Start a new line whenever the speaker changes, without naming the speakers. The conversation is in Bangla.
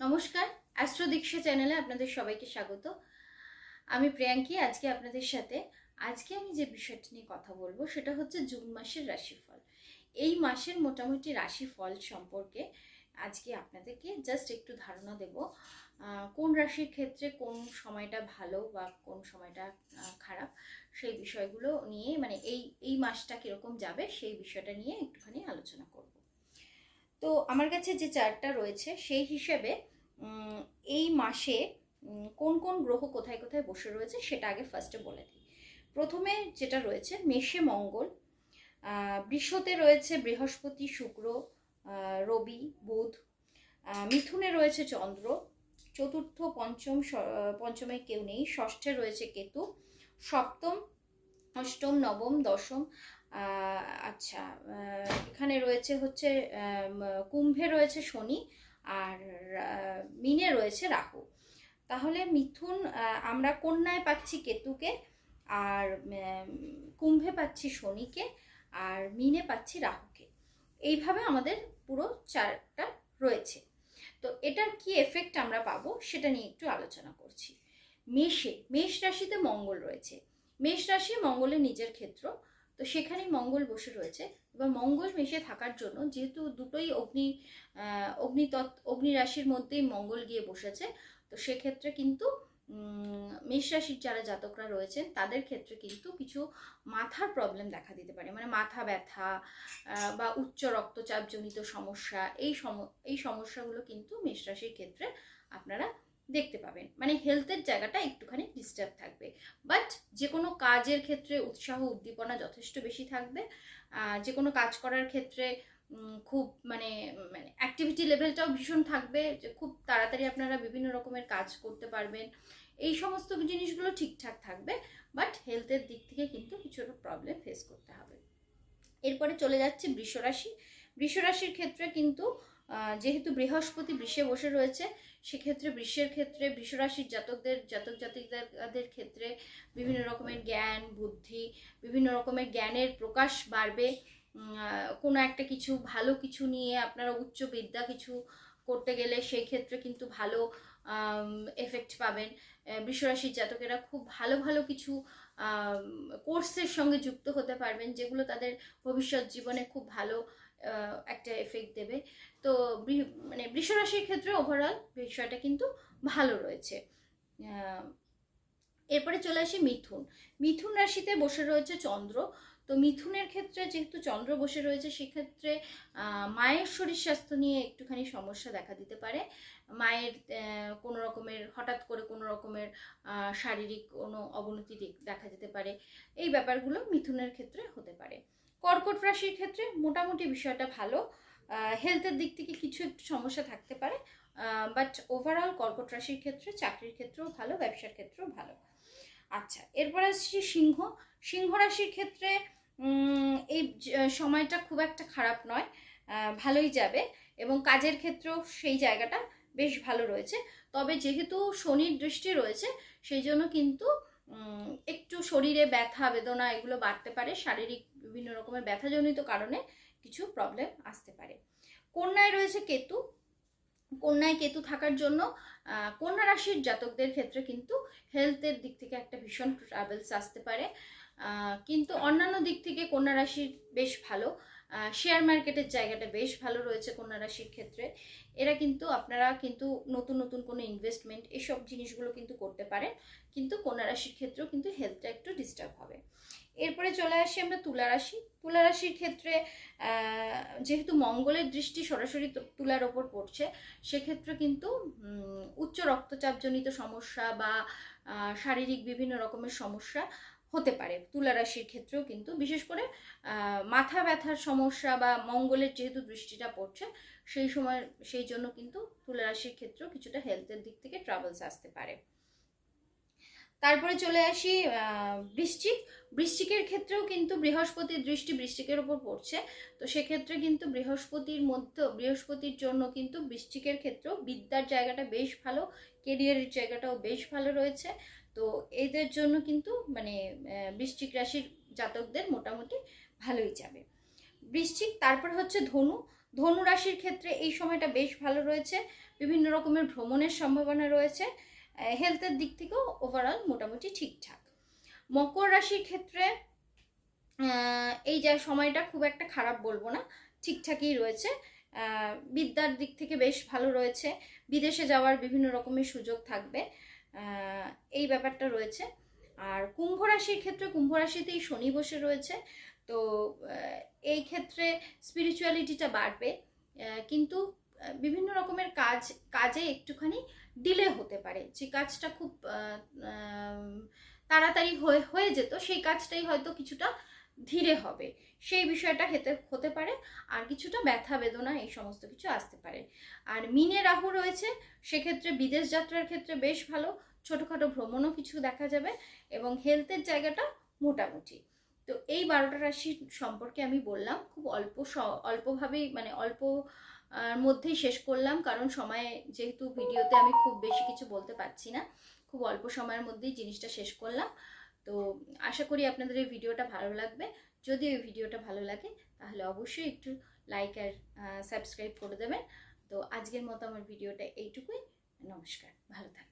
নমস্কার, অ্যাস্ট্রো দীক্ষা চ্যানেলে আপনাদের সবাইকে স্বাগত। আমি প্রিয়াঙ্কি। আজকে আপনাদের সাথে আমি যে বিষয়টা নিয়ে কথা বলবো সেটা হচ্ছে জুন মাসের রাশিফল। এই মাসের মোটামুটি রাশিফল সম্পর্কে আজকে আপনাদেরকে জাস্ট একটু ধারণা দেব। কোন রাশির ক্ষেত্রে কোন সময়টা ভালো বা কোন সময়টা খারাপ, সেই বিষয়গুলো নিয়ে মানে এই মাসটা কীরকম যাবে সেই বিষয়টা নিয়ে একটুখানি আলোচনা করব। তো আমার কাছে যে চার্টটা রয়েছে সেই হিসেবে এই মাসে কোন কোন গ্রহ কোথায় কোথায় বসে রয়েছে সেটা আগে ফার্স্টে বলে দিই। প্রথমে যেটা রয়েছে, মেষে মঙ্গল, বৃষতে রয়েছে বৃহস্পতি, শুক্র, রবি, বুধ, মিথুনে রয়েছে চন্দ্র, চতুর্থ পঞ্চমে কেউ নেই, ষষ্ঠে রয়েছে কেতু, সপ্তম, অষ্টম, নবম, দশম, আচ্ছা, এখানে রয়েছে হচ্ছে কুম্ভে রয়েছে শনি, আর মিনে রয়েছে রাহু। তাহলে মিথুন, আমরা কন্যায় পাচ্ছি কেতুকে, আর কুম্ভে পাচ্ছি শনিকে, আর মিনে পাচ্ছি রাহুকে। এইভাবে আমাদের পুরো চারটা রয়েছে। তো এটার কি এফেক্ট আমরা পাবো সেটা নিয়ে একটু আলোচনা করছি। মেষ রাশিতে মঙ্গল রয়েছে। মেষ রাশি মঙ্গলের নিজের ক্ষেত্র, তো সেখানেই মঙ্গল বসে রয়েছে। এবার মঙ্গল মেষে থাকার জন্য, যেহেতু দুটোই অগ্নি রাশির মধ্যেই মঙ্গল গিয়ে বসেছে, তো সেক্ষেত্রে কিন্তু মেষ রাশির যারা জাতকরা রয়েছেন তাদের ক্ষেত্রে কিন্তু কিছু মাথার প্রবলেম দেখা দিতে পারে, মানে মাথা ব্যথা বা উচ্চ রক্তচাপজনিত সমস্যা, এই সমস্যাগুলো কিন্তু মেষ রাশির ক্ষেত্রে আপনারা দেখতে পাবেন। মানে হেলথের জায়গাটা একটুখানি ডিস্টার্ব থাকবে, বাট যে কোনো কাজের ক্ষেত্রে উৎসাহ উদ্দীপনা যথেষ্ট বেশি থাকবে। যে কোনো কাজ করার ক্ষেত্রে খুব মানে অ্যাক্টিভিটি লেভেলটাও ভীষণ থাকবে, যে খুব তাড়াতাড়ি আপনারা বিভিন্ন রকমের কাজ করতে পারবেন। এই সমস্ত জিনিসগুলো ঠিকঠাক থাকবে, বাট হেলথের দিক থেকে কিন্তু কিছু প্রবলেম ফেস করতে হবে। এরপরে চলে যাচ্ছে বৃষরাশি। বৃষরাশির ক্ষেত্রে কিন্তু যেহেতু বৃহস্পতি বৃষে বসে রয়েছে, সেক্ষেত্রে বৃষরাশির জাতকদের ক্ষেত্রে বিভিন্ন রকমের জ্ঞান বুদ্ধি, বিভিন্ন রকমের জ্ঞানের প্রকাশ বাড়বে। কোনো একটা কিছু ভালো কিছু নিয়ে আপনারা উচ্চ বিদ্যা কিছু করতে গেলে সেই ক্ষেত্রে কিন্তু ভালো এফেক্ট পাবেন। বৃষরাশির জাতকেরা খুব ভালো ভালো কিছু কোর্সের সঙ্গে যুক্ত হতে পারবেন, যেগুলো তাদের ভবিষ্যৎ জীবনে খুব ভালো একটা এফেক্ট দেবে। তো মানে বৃষরাশির ক্ষেত্রে ওভারঅল বিষয়টা কিন্তু ভালো রয়েছে। এরপরে চলে আসি মিথুন রাশিতে বসে রয়েছে চন্দ্র। তো মিথুনের ক্ষেত্রে যেহেতু চন্দ্র বসে রয়েছে, সেক্ষেত্রে মায়ের শরীর স্বাস্থ্য নিয়ে একটুখানি সমস্যা দেখা দিতে পারে। মায়ের কোনো রকমের হঠাৎ করে কোনো রকমের শারীরিক কোনো অবনতি দেখা যেতে পারে। এই ব্যাপারগুলো মিথুনের ক্ষেত্রে হতে পারে। কর্কট রাশির ক্ষেত্রে মোটামুটি বিষয়টা ভালো। হেলথের দিক থেকে কিছু একটু সমস্যা থাকতে পারে, বাট ওভারঅল কর্কট রাশির ক্ষেত্রে চাকরির ক্ষেত্রেও ভালো, ব্যবসার ক্ষেত্রেও ভালো। আচ্ছা, এরপর আসছি সিংহ রাশির ক্ষেত্রে এই সময়টা খুব একটা খারাপ নয়, ভালোই যাবে, এবং কাজের ক্ষেত্রেও সেই জায়গাটা বেশ ভালো রয়েছে। তবে যেহেতু শনির দৃষ্টি রয়েছে, সেই জন্য কিন্তু একটু শরীরে ব্যথা বেদনা এগুলো বাড়তে পারে, শারীরিক বিভিন্ন রকমের ব্যথাজনিত কারণে কিছু প্রবলেম আসতে পারে। কন্যায় রয়েছে কেতু। কন্যায় কেতু থাকার জন্য কন্যা রাশির জাতকদের ক্ষেত্রে কিন্তু হেলথের দিক থেকে একটা ভীষণ ট্রাভেলস আসতে পারে, কিন্তু অন্যান্য দিক থেকে কন্যা রাশির বেশ ভালো। শেয়ার মার্কেটের জায়গাটা বেশ ভালো রয়েছে কন্যা রাশির ক্ষেত্রে। এরা কিন্তু আপনারা কিন্তু নতুন নতুন কোনো ইনভেস্টমেন্ট এসব জিনিসগুলো কিন্তু করতে পারেন, কিন্তু কন্যা রাশির ক্ষেত্রেও কিন্তু হেলথটা একটু ডিস্টার্ব হবে। এরপরে চলে আসি আমরা তুলা রাশির ক্ষেত্রে যেহেতু মঙ্গলের দৃষ্টি সরাসরি তুলার ওপর পড়ছে, সেক্ষেত্রে কিন্তু উচ্চ রক্তচাপজনিত সমস্যা বা শারীরিক বিভিন্ন রকমের সমস্যা হতে পারে তুলা রাশির ক্ষেত্রেও, কিন্তু বিশেষ করে মাথা ব্যথার সমস্যা বা মঙ্গলের যেহেতু দৃষ্টিটা পড়ছে সেই জন্য কিন্তু তুলা রাশির ক্ষেত্রেও কিছুটা হেলথের দিক থেকে ট্রাবলস আসতে পারে। তারপরে চলে আসি বৃশ্চিকের ক্ষেত্রেও কিন্তু বৃহস্পতির দৃষ্টি বৃশ্চিকের ওপর পড়ছে। তো সেক্ষেত্রে কিন্তু বৃহস্পতির জন্য কিন্তু বৃশ্চিকের ক্ষেত্রেও বিদ্যার জায়গাটা বেশ ভালো, কেরিয়ারের জায়গাটাও বেশ ভালো রয়েছে। তো এদের জন্য কিন্তু মানে বৃশ্চিক রাশির জাতকদের মোটামুটি ভালোই যাবে। তারপর হচ্ছে ধনু রাশির ক্ষেত্রে এই সময়টা বেশ ভালো রয়েছে, বিভিন্ন রকমের ভ্রমণের সম্ভাবনা রয়েছে, হেলথের দিক থেকেও ওভারঅল মোটামুটি ঠিকঠাক। মকর রাশির ক্ষেত্রে এই যে সময়টা খুব একটা খারাপ বলবো না, ঠিকঠাকই রয়েছে। বিদ্যার দিক থেকে বেশ ভালো রয়েছে, বিদেশে যাওয়ার বিভিন্ন রকমের সুযোগ থাকবে, এই ব্যাপারটা রয়েছে। আর কুম্ভ রাশির ক্ষেত্রে, কুম্ভ রাশিতেই শনি বসে রয়েছে, তো এই ক্ষেত্রে স্পিরিচুয়ালিটিটা বাড়বে, কিন্তু বিভিন্ন রকমের কাজে একটুখানি ডিলে হতে পারে। যে কাজটা খুব তাড়াতাড়ি হয়ে যেত, সেই কাজটাই হয়তো কিছুটা ধীরে হবে, সেই বিষয়টা হতে পারে। আর কিছুটা ব্যথা বেদনা এই সমস্ত কিছু আসতে পারে। আর মিনে রাহু রয়েছে, সেক্ষেত্রে বিদেশ যাত্রার ক্ষেত্রে বেশ ভালো, ছোটোখাটো ভ্রমণও কিছু দেখা যাবে, এবং হেলথের জায়গাটা মোটামুটি। তো এই 12টা রাশির সম্পর্কে আমি বললাম, খুব অল্পভাবেই, মানে অল্প মধ্যেই শেষ করলাম, কারণ সময় যেহেতু ভিডিওতে আমি খুব বেশি কিছু বলতে পারছি না, খুব অল্প সময়ের মধ্যেই জিনিসটা শেষ করলাম। তো আশা করি আপনাদের এই ভিডিওটা ভালো লাগবে। যদি এই ভিডিওটা ভালো লাগে তাহলে অবশ্যই একটু লাইক আর সাবস্ক্রাইব করে দেবেন। তো আজকের মতো আমার ভিডিওটা এইটুকুই। নমস্কার, ভালো থাকবেন।